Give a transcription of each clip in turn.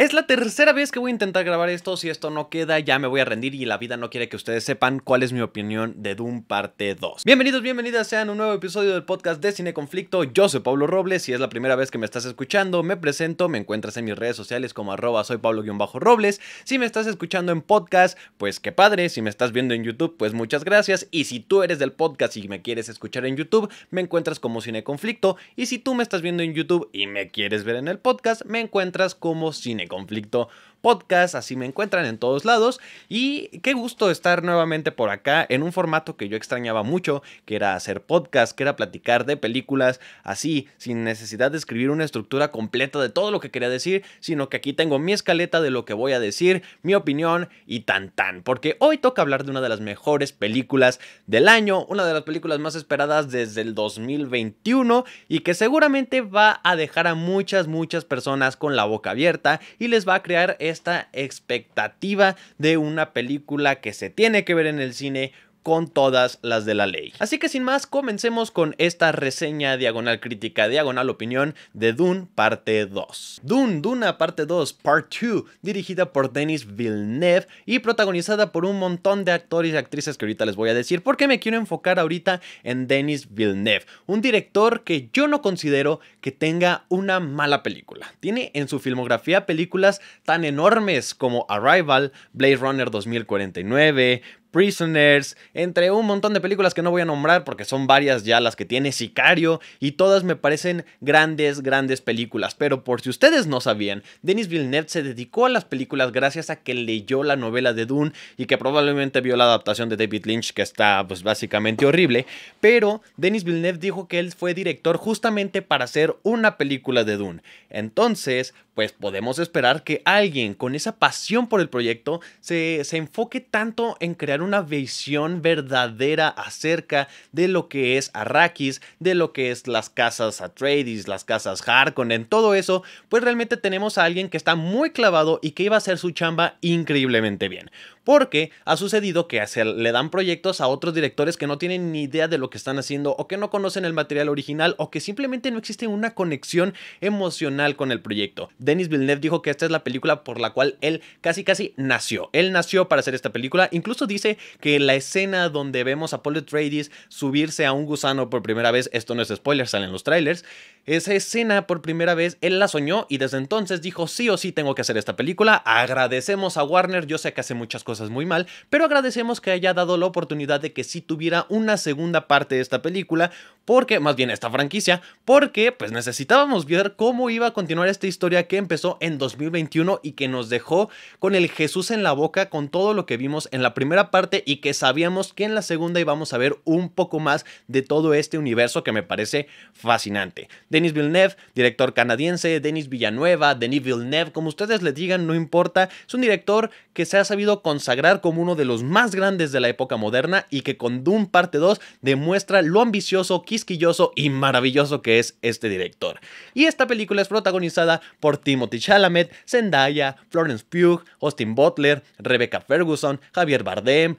Es la tercera vez que voy a intentar grabar esto. Si esto no queda, ya me voy a rendir y la vida no quiere que ustedes sepan cuál es mi opinión de Dune parte 2. Bienvenidos, bienvenidas sean a un nuevo episodio del podcast de Cine Conflicto. Yo soy Pablo Robles. Si es la primera vez que me estás escuchando, me presento. Me encuentras en mis redes sociales como @soypablo_robles. Si me estás escuchando en podcast, pues qué padre. Si me estás viendo en YouTube, pues muchas gracias. Y si tú eres del podcast y me quieres escuchar en YouTube, me encuentras como Cine Conflicto. Y si tú me estás viendo en YouTube y me quieres ver en el podcast, me encuentras como Cine Conflicto Podcast, así me encuentran en todos lados. Y qué gusto estar nuevamente por acá en un formato que yo extrañaba mucho, que era hacer podcast, que era platicar de películas así, sin necesidad de escribir una estructura completa de todo lo que quería decir, sino que aquí tengo mi escaleta de lo que voy a decir, mi opinión y tan, porque hoy toca hablar de una de las mejores películas del año, una de las películas más esperadas desde el 2021 y que seguramente va a dejar a muchas personas con la boca abierta y les va a crear esta expectativa de una película que se tiene que ver en el cine con todas las de la ley. Así que sin más, comencemos con esta reseña diagonal crítica, diagonal opinión de Dune parte 2. Dune parte 2, part 2, dirigida por Denis Villeneuve y protagonizada por un montón de actores y actrices que ahorita les voy a decir porque me quiero enfocar ahorita en Denis Villeneuve, un director que yo no considero que tenga una mala película. Tiene en su filmografía películas tan enormes como Arrival, Blade Runner 2049, Prisoners, entre un montón de películas que no voy a nombrar porque son varias ya las que tiene, Sicario, y todas me parecen grandes películas. Pero por si ustedes no sabían, Denis Villeneuve se dedicó a las películas gracias a que leyó la novela de Dune y que probablemente vio la adaptación de David Lynch, que está pues básicamente horrible. Pero Denis Villeneuve dijo que él fue director justamente para hacer una película de Dune. Entonces, pues podemos esperar que alguien con esa pasión por el proyecto se enfoque tanto en crear una visión verdadera acerca de lo que es Arrakis, de lo que es las casas Atreides, las casas Harkonnen, todo eso, pues realmente tenemos a alguien que está muy clavado y que iba a hacer su chamba increíblemente bien. Porque ha sucedido que le dan proyectos a otros directores que no tienen ni idea de lo que están haciendo o que no conocen el material original o que simplemente no existe una conexión emocional con el proyecto. Denis Villeneuve dijo que esta es la película por la cual él casi nació. Él nació para hacer esta película. Incluso dice que la escena donde vemos a Paul Atreides subirse a un gusano por primera vez, esto no es spoiler, salen los trailers, esa escena por primera vez él la soñó y desde entonces dijo sí o sí tengo que hacer esta película. Agradecemos a Warner, yo sé que hace muchas cosas muy mal, pero agradecemos que haya dado la oportunidad de que sí tuviera una segunda parte de esta película, porque, más bien esta franquicia, porque pues necesitábamos ver cómo iba a continuar esta historia que empezó en 2021 y que nos dejó con el Jesús en la boca con todo lo que vimos en la primera parte y que sabíamos que en la segunda íbamos a ver un poco más de todo este universo que me parece fascinante. Denis Villeneuve, director canadiense, Denis Villeneuve, como ustedes le digan, no importa, es un director que se ha sabido consagrar como uno de los más grandes de la época moderna y que con Dune parte 2 demuestra lo ambicioso, quisquilloso y maravilloso que es este director. Y esta película es protagonizada por Timothée Chalamet, Zendaya, Florence Pugh, Austin Butler, Rebecca Ferguson, Javier Bardem,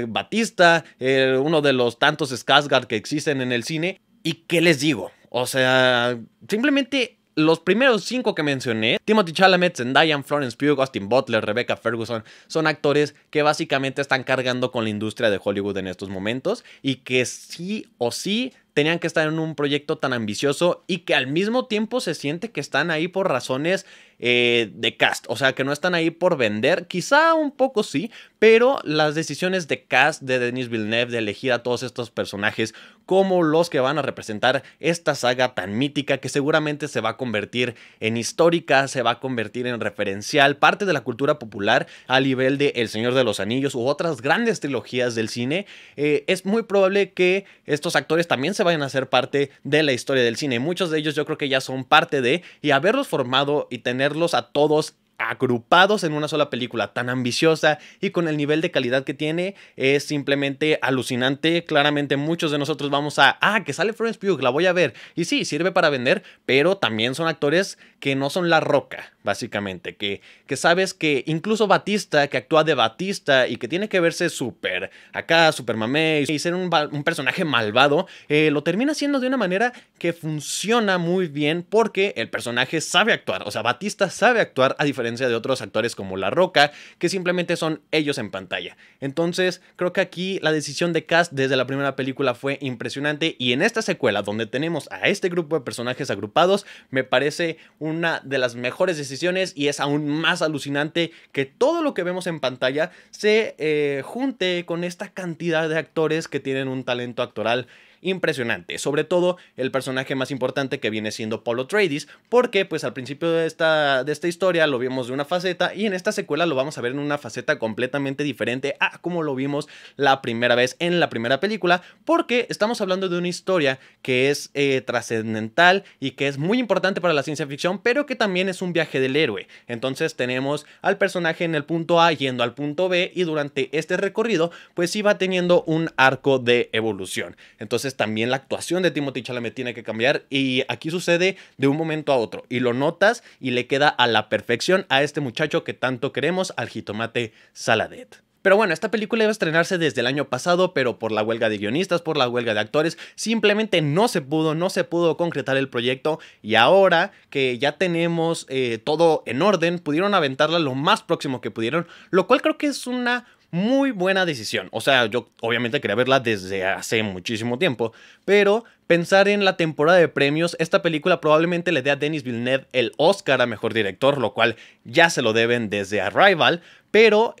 Batista, uno de los tantos Skarsgård que existen en el cine. ¿Y qué les digo? O sea, simplemente los primeros 5 que mencioné, Timothée Chalamet, Zendaya, Florence Pugh, Austin Butler, Rebecca Ferguson, son actores que básicamente están cargando con la industria de Hollywood en estos momentos y que sí o sí tenían que estar en un proyecto tan ambicioso y que al mismo tiempo se siente que están ahí por razones de cast, o sea que no están ahí por vender, quizá un poco sí, pero las decisiones de cast de Denis Villeneuve de elegir a todos estos personajes como los que van a representar esta saga tan mítica que seguramente se va a convertir en histórica, se va a convertir en referencial, parte de la cultura popular al nivel de El Señor de los Anillos u otras grandes trilogías del cine, es muy probable que estos actores también se vayan a ser parte de la historia del cine. Muchos de ellos yo creo que ya son parte de, y haberlos formado y tenerlos a todos agrupados en una sola película tan ambiciosa y con el nivel de calidad que tiene es simplemente alucinante. Claramente muchos de nosotros vamos a que sale Florence Pugh, la voy a ver, y sí, sirve para vender, pero también son actores que no son La Roca, básicamente, que sabes que incluso Batista, que actúa de Batista y que tiene que verse súper acá, súper mamé y ser un personaje malvado, lo termina haciendo de una manera que funciona muy bien porque el personaje sabe actuar. O sea, Batista sabe actuar a diferencia diferencia de otros actores como La Roca, que simplemente son ellos en pantalla. Entonces creo que aquí la decisión de cast desde la primera película fue impresionante, y en esta secuela donde tenemos a este grupo de personajes agrupados me parece una de las mejores decisiones, y es aún más alucinante que todo lo que vemos en pantalla se junte con esta cantidad de actores que tienen un talento actoral impresionante, sobre todo el personaje más importante, que viene siendo Paul Atreides, porque pues al principio de esta historia lo vimos de una faceta, y en esta secuela lo vamos a ver en una faceta completamente diferente a como lo vimos la primera vez en la primera película, porque estamos hablando de una historia que es trascendental y que es muy importante para la ciencia ficción, pero que también es un viaje del héroe. Entonces tenemos al personaje en el punto A yendo al punto B, y durante este recorrido pues iba teniendo un arco de evolución. Entonces también la actuación de Timothée Chalamet tiene que cambiar, y aquí sucede de un momento a otro, y lo notas y le queda a la perfección a este muchacho que tanto queremos, al jitomate Saladet. Pero bueno, esta película iba a estrenarse desde el año pasado, pero por la huelga de guionistas, por la huelga de actores, simplemente no se pudo concretar el proyecto, y ahora que ya tenemos todo en orden, pudieron aventarla lo más próximo que pudieron, lo cual creo que es una muy buena decisión. O sea, yo obviamente quería verla desde hace muchísimo tiempo, pero pensar en la temporada de premios, esta película probablemente le dé a Denis Villeneuve el Oscar a Mejor Director, lo cual ya se lo deben desde Arrival, pero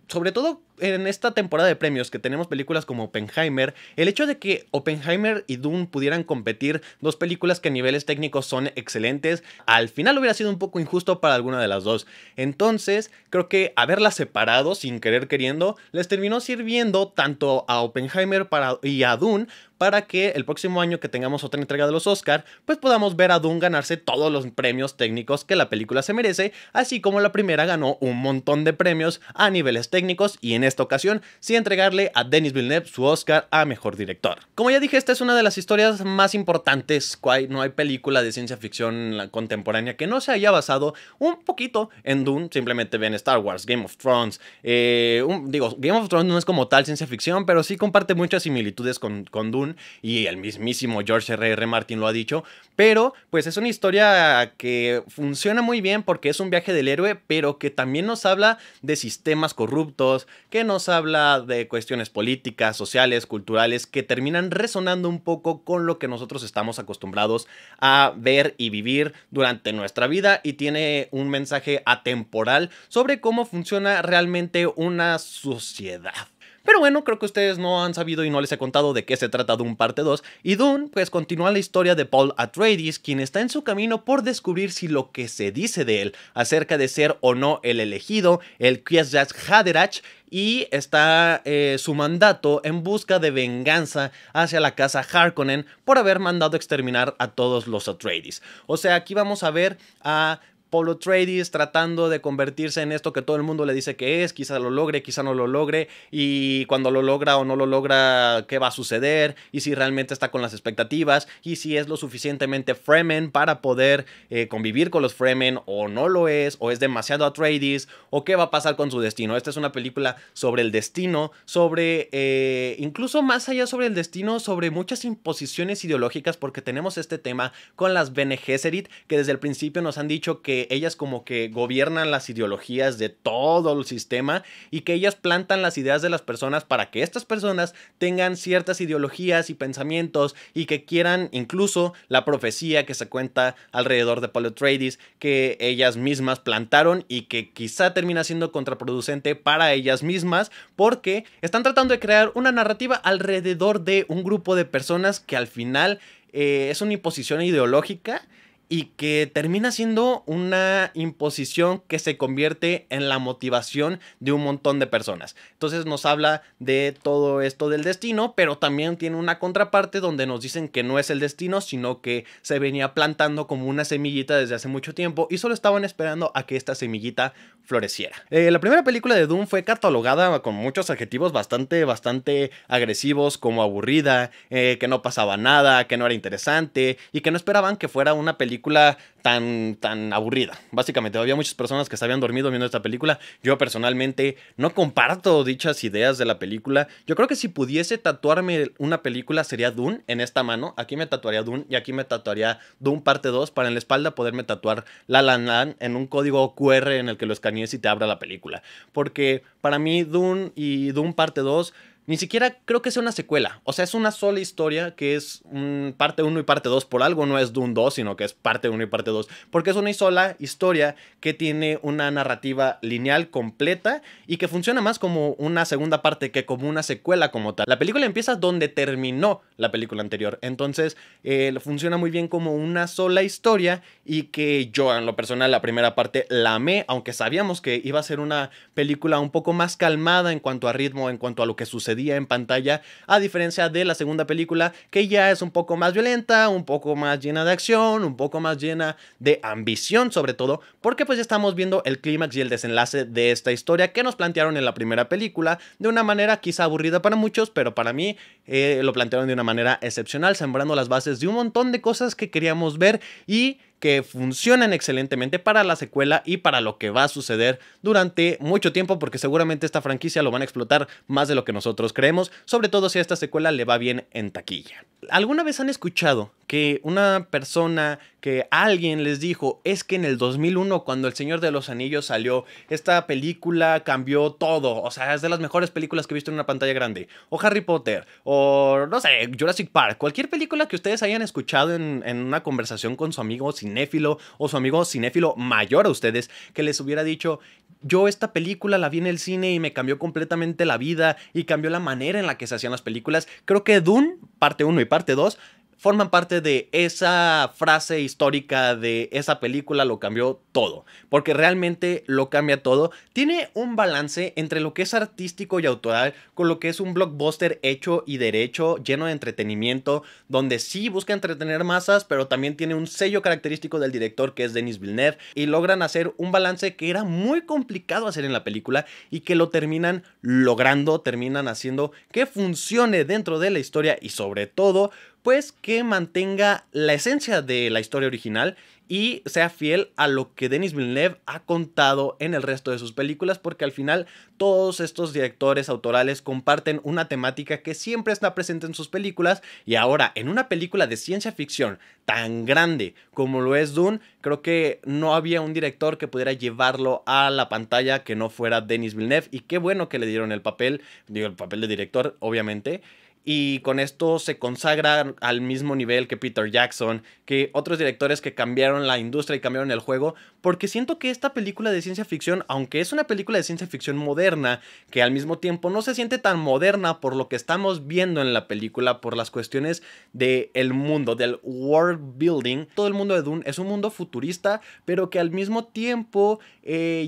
sobre todo en esta temporada de premios que tenemos películas como Oppenheimer, el hecho de que Oppenheimer y Dune pudieran competir, dos películas que a niveles técnicos son excelentes, al final hubiera sido un poco injusto para alguna de las dos. Entonces creo que haberlas separado sin querer queriendo les terminó sirviendo tanto a Oppenheimer y a Dune, para que el próximo año que tengamos otra entrega de los Oscar, pues podamos ver a Dune ganarse todos los premios técnicos que la película se merece, así como la primera ganó un montón de premios a niveles técnicos, y en esta ocasión sí entregarle a Denis Villeneuve su Oscar a Mejor Director. Como ya dije, esta es una de las historias más importantes. No hay película de ciencia ficción contemporánea que no se haya basado un poquito en Dune. Simplemente ven Star Wars, Game of Thrones. Game of Thrones no es como tal ciencia ficción, pero sí comparte muchas similitudes con Dune, y el mismísimo George R.R. Martin lo ha dicho, pero pues es una historia que funciona muy bien porque es un viaje del héroe, pero que también nos habla de sistemas corruptos, que nos habla de cuestiones políticas, sociales, culturales, que terminan resonando un poco con lo que nosotros estamos acostumbrados a ver y vivir durante nuestra vida, y tiene un mensaje atemporal sobre cómo funciona realmente una sociedad. Pero bueno, creo que ustedes no han sabido y no les he contado de qué se trata Dune parte 2, y Dune pues continúa la historia de Paul Atreides, quien está en su camino por descubrir si lo que se dice de él acerca de ser o no el elegido, el Kwisatz Haderach, y está su mandato en busca de venganza hacia la casa Harkonnen por haber mandado exterminar a todos los Atreides. O sea, aquí vamos a ver a Paul Atreides tratando de convertirse en esto que todo el mundo le dice que es, quizá lo logre, quizá no lo logre, y cuando lo logra o no lo logra, qué va a suceder, y si realmente está con las expectativas, y si es lo suficientemente Fremen para poder convivir con los Fremen, o no lo es, o es demasiado Atreides, o qué va a pasar con su destino. Esta es una película sobre el destino, sobre, incluso más allá sobre el destino, sobre muchas imposiciones ideológicas, porque tenemos este tema con las Bene Gesserit, que desde el principio nos han dicho que ellas como que gobiernan las ideologías de todo el sistema, y que ellas plantan las ideas de las personas para que estas personas tengan ciertas ideologías y pensamientos, y que quieran incluso la profecía que se cuenta alrededor de Paul Atreides, que ellas mismas plantaron, y que quizá termina siendo contraproducente para ellas mismas, porque están tratando de crear una narrativa alrededor de un grupo de personas que al final es una imposición ideológica, y que termina siendo una imposición que se convierte en la motivación de un montón de personas. Entonces nos habla de todo esto del destino, pero también tiene una contraparte donde nos dicen que no es el destino, sino que se venía plantando como una semillita desde hace mucho tiempo, y solo estaban esperando a que esta semillita floreciera. La primera película de Dune fue catalogada con muchos adjetivos bastante agresivos, como aburrida, que no pasaba nada, que no era interesante, y que no esperaban que fuera una película película tan aburrida. Básicamente, había muchas personas que se habían dormido viendo esta película. Yo personalmente no comparto dichas ideas de la película. Yo creo que si pudiese tatuarme una película sería Dune en esta mano. Aquí me tatuaría Dune y aquí me tatuaría Dune parte 2 para en la espalda poderme tatuar La La Land en un código QR en el que lo escanees y te abra la película. Porque para mí Dune y Dune parte 2 ni siquiera creo que sea una secuela. O sea, es una sola historia que es parte 1 y parte 2. Por algo no es Dune 2, sino que es parte 1 y parte 2. Porque es una sola historia que tiene una narrativa lineal completa y que funciona más como una segunda parte que como una secuela como tal. La película empieza donde terminó la película anterior. Entonces, funciona muy bien como una sola historia y que yo, en lo personal, la primera parte la amé, aunque sabíamos que iba a ser una película un poco más calmada en cuanto a ritmo, en cuanto a lo que sucedía en pantalla, a diferencia de la segunda película, que ya es un poco más violenta, un poco más llena de acción, un poco más llena de ambición sobre todo, porque pues ya estamos viendo el clímax y el desenlace de esta historia que nos plantearon en la primera película, de una manera quizá aburrida para muchos, pero para mí lo plantearon de una manera excepcional, sembrando las bases de un montón de cosas que queríamos ver y que funcionan excelentemente para la secuela y para lo que va a suceder durante mucho tiempo, porque seguramente esta franquicia lo van a explotar más de lo que nosotros creemos, sobre todo si a esta secuela le va bien en taquilla. ¿Alguna vez han escuchado que una persona, que alguien les dijo, es que en el 2001 cuando El Señor de los Anillos salió, esta película cambió todo, o sea, es de las mejores películas que he visto en una pantalla grande, o Harry Potter, o no sé, Jurassic Park, cualquier película que ustedes hayan escuchado en una conversación con su amigo cinéfilo o su amigo cinéfilo mayor a ustedes, que les hubiera dicho, yo esta película la vi en el cine y me cambió completamente la vida y cambió la manera en la que se hacían las películas? Creo que Dune, parte 1 y parte 2, forman parte de esa frase histórica de esa película lo cambió todo, porque realmente lo cambia todo. Tiene un balance entre lo que es artístico y autoral con lo que es un blockbuster hecho y derecho, lleno de entretenimiento, donde sí busca entretener masas, pero también tiene un sello característico del director que es Denis Villeneuve, y logran hacer un balance que era muy complicado hacer en la película y que lo terminan logrando, terminan haciendo que funcione dentro de la historia y sobre todo pues que mantenga la esencia de la historia original y sea fiel a lo que Denis Villeneuve ha contado en el resto de sus películas, porque al final todos estos directores autorales comparten una temática que siempre está presente en sus películas, y ahora en una película de ciencia ficción tan grande como lo es Dune, creo que no había un director que pudiera llevarlo a la pantalla que no fuera Denis Villeneuve, y qué bueno que le dieron el papel de director, obviamente. Y con esto se consagra al mismo nivel que Peter Jackson, que otros directores que cambiaron la industria y cambiaron el juego, porque siento que esta película de ciencia ficción, aunque es una película de ciencia ficción moderna, que al mismo tiempo no se siente tan moderna por lo que estamos viendo en la película, por las cuestiones del mundo, del world building. Todo el mundo de Dune es un mundo futurista, pero que al mismo tiempo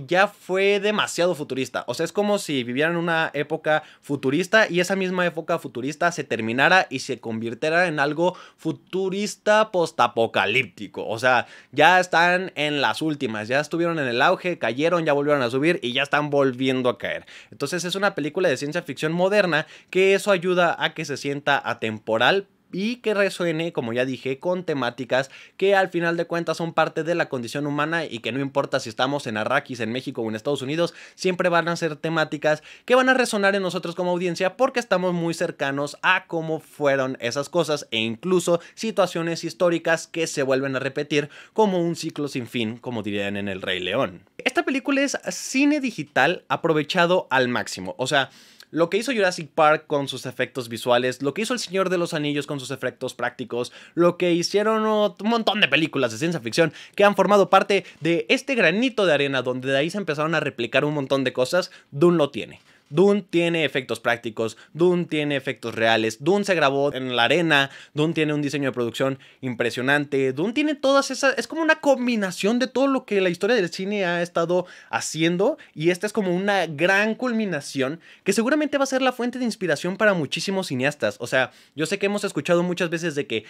ya fue demasiado futurista. O sea, es como si vivieran una época futurista y esa misma época futurista se terminara y se convirtiera en algo futurista postapocalíptico. O sea, ya están en las últimas, ya estuvieron en el auge, cayeron, ya volvieron a subir y ya están volviendo a caer. Entonces es una película de ciencia ficción moderna que eso ayuda a que se sienta atemporal y que resuene, como ya dije, con temáticas que al final de cuentas son parte de la condición humana y que no importa si estamos en Arrakis, en México o en Estados Unidos, siempre van a ser temáticas que van a resonar en nosotros como audiencia porque estamos muy cercanos a cómo fueron esas cosas e incluso situaciones históricas que se vuelven a repetir como un ciclo sin fin, como dirían en El Rey León. Esta película es cine digital aprovechado al máximo, o sea, lo que hizo Jurassic Park con sus efectos visuales, lo que hizo El Señor de los Anillos con sus efectos prácticos, lo que hicieron un montón de películas de ciencia ficción que han formado parte de este granito de arena donde de ahí se empezaron a replicar un montón de cosas, Dune lo tiene. Dune tiene efectos prácticos, Dune tiene efectos reales, Dune se grabó en la arena, Dune tiene un diseño de producción impresionante, Dune tiene todas esas, es como una combinación de todo lo que la historia del cine ha estado haciendo, y esta es como una gran culminación que seguramente va a ser la fuente de inspiración para muchísimos cineastas. O sea, yo sé que hemos escuchado muchas veces de que,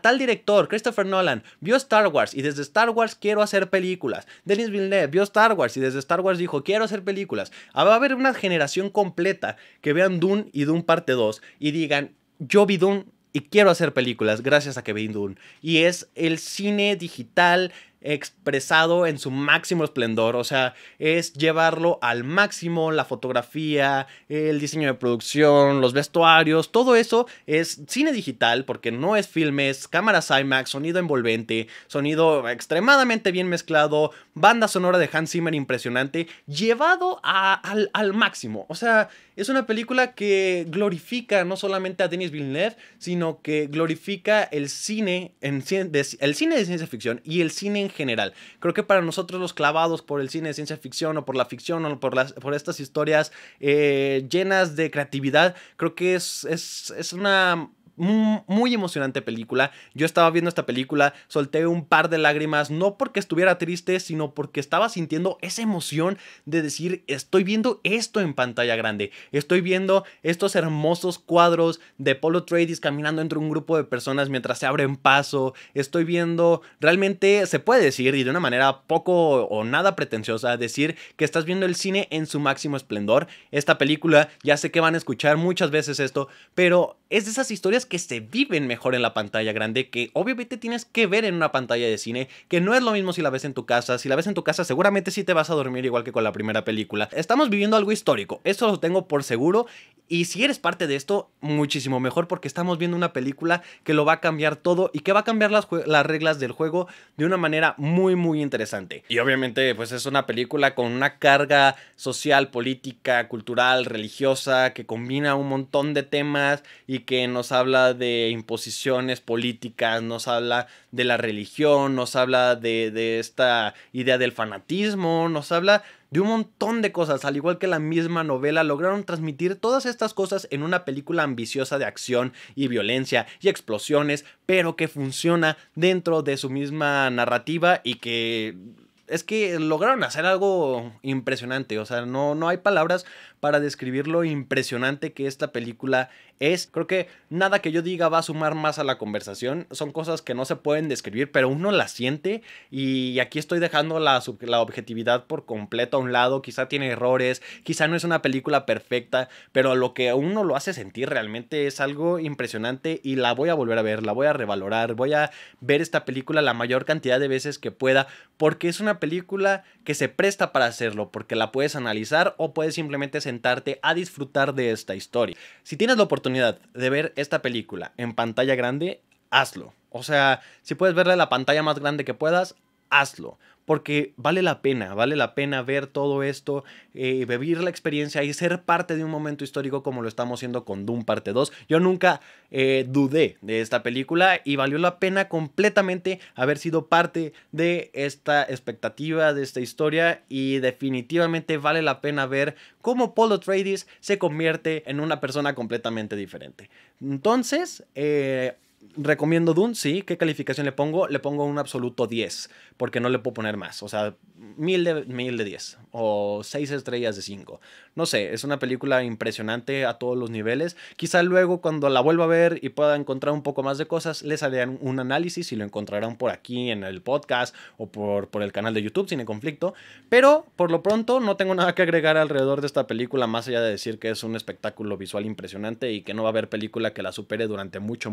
tal director, Christopher Nolan, vio Star Wars y desde Star Wars quiero hacer películas, Denis Villeneuve vio Star Wars y desde Star Wars dijo quiero hacer películas. Va a haber una generación completa que vean Dune y Dune parte 2 y digan, yo vi Dune y quiero hacer películas gracias a que vi Dune. Y es el cine digital expresado en su máximo esplendor, o sea, es llevarlo al máximo, la fotografía, el diseño de producción, los vestuarios, todo eso es cine digital porque no es filme, es cámaras IMAX, sonido envolvente, sonido extremadamente bien mezclado, banda sonora de Hans Zimmer impresionante, llevado al máximo, o sea, es una película que glorifica no solamente a Denis Villeneuve, sino que glorifica el cine, el cine de ciencia ficción y el cine en general. Creo que para nosotros los clavados por el cine de ciencia ficción o por la ficción o por estas historias llenas de creatividad, creo que es una muy emocionante película. Yo estaba viendo esta película, solté un par de lágrimas, no porque estuviera triste, sino porque estaba sintiendo esa emoción de decir, estoy viendo esto en pantalla grande, estoy viendo estos hermosos cuadros de Paul Atreides caminando entre un grupo de personas mientras se abren paso, estoy viendo, realmente se puede decir, y de una manera poco o nada pretenciosa, decir que estás viendo el cine en su máximo esplendor. Esta película, ya sé que van a escuchar muchas veces esto, pero es de esas historias que se viven mejor en la pantalla grande, que obviamente tienes que ver en una pantalla de cine, que no es lo mismo si la ves en tu casa. Si la ves en tu casa seguramente sí te vas a dormir igual que con la primera película. Estamos viviendo algo histórico, eso lo tengo por seguro, y si eres parte de esto, muchísimo mejor, porque estamos viendo una película que lo va a cambiar todo y que va a cambiar las reglas del juego de una manera muy interesante. Y obviamente pues es una película con una carga social, política, cultural, religiosa, que combina un montón de temas y que nos habla de imposiciones políticas, nos habla de la religión, nos habla de esta idea del fanatismo, nos habla de un montón de cosas. Al igual que la misma novela, lograron transmitir todas estas cosas en una película ambiciosa de acción y violencia y explosiones, pero que funciona dentro de su misma narrativa y que es que lograron hacer algo impresionante. O sea, no hay palabras para describir lo impresionante que esta película es. Creo que nada que yo diga va a sumar más a la conversación. Son cosas que no se pueden describir, pero uno las siente. Y aquí estoy dejando la objetividad por completo a un lado. Quizá tiene errores, quizá no es una película perfecta, pero lo que a uno lo hace sentir realmente es algo impresionante. Y la voy a volver a ver, la voy a revalorar, voy a ver esta película la mayor cantidad de veces que pueda, porque es una película que se presta para hacerlo, porque la puedes analizar o puedes simplemente sentarte a disfrutar de esta historia. Si tienes la oportunidad de ver esta película en pantalla grande, hazlo. O sea, si puedes verla en la pantalla más grande que puedas, hazlo. Porque vale la pena ver todo esto, vivir la experiencia y ser parte de un momento histórico como lo estamos haciendo con Dune Parte 2. Yo nunca dudé de esta película y valió la pena completamente haber sido parte de esta expectativa, de esta historia, y definitivamente vale la pena ver cómo Paul Atreides se convierte en una persona completamente diferente. Entonces, recomiendo Dune, sí. ¿Qué calificación le pongo? Le pongo un absoluto 10, porque no le puedo poner más. O sea, 1000 de 10 o 6 estrellas de 5. No sé, es una película impresionante a todos los niveles. Quizá luego cuando la vuelva a ver y pueda encontrar un poco más de cosas, les haré un análisis y lo encontrarán por aquí en el podcast o por el canal de YouTube Cine Conflicto. Pero por lo pronto no tengo nada que agregar alrededor de esta película, más allá de decir que es un espectáculo visual impresionante y que no va a haber película que la supere durante mucho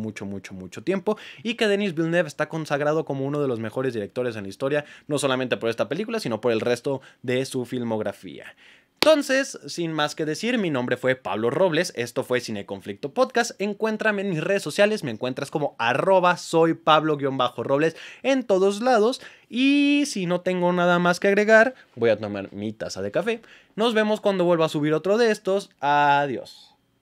tiempo, y que Denis Villeneuve está consagrado como uno de los mejores directores en la historia, no solamente por esta película, sino por el resto de su filmografía. Entonces, sin más que decir, mi nombre fue Pablo Robles, esto fue Cine Conflicto Podcast. Encuéntrame en mis redes sociales, me encuentras como @soypablo_robles en todos lados. Y si no tengo nada más que agregar, voy a tomar mi taza de café. Nos vemos cuando vuelva a subir otro de estos. Adiós.